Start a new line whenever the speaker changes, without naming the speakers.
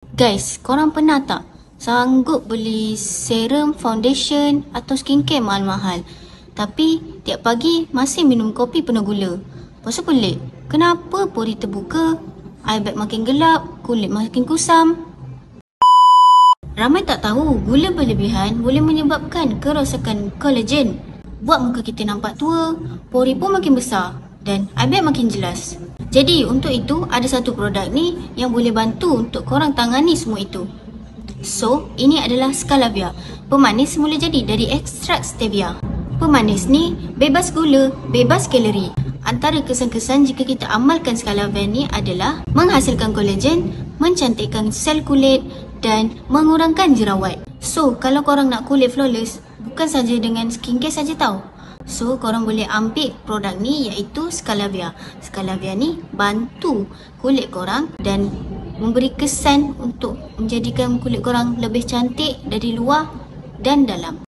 Guys, korang pernah tak sanggup beli serum, foundation atau skincare mahal-mahal, tapi tiap pagi masih minum kopi penuh gula? Lepas tu pelik, kenapa pori terbuka, eye bag makin gelap, kulit makin kusam? Ramai tak tahu gula berlebihan boleh menyebabkan kerosakan kolagen, buat muka kita nampak tua, pori pun makin besar dan eye bag makin jelas. Jadi untuk itu ada satu produk ni yang boleh bantu untuk korang tangani semua itu. So, ini adalah Scalavia. Pemanis semula jadi dari ekstrak stevia. Pemanis ni bebas gula, bebas kalori. Antara kesan-kesan jika kita amalkan Scalavia ni adalah menghasilkan kolagen, mencantikkan sel kulit dan mengurangkan jerawat. So, kalau korang nak kulit flawless, bukan saja dengan skincare saja tau. So, korang boleh ambil produk ni iaitu Scalavia. Scalavia ni bantu kulit korang dan memberi kesan untuk menjadikan kulit korang lebih cantik dari luar dan dalam.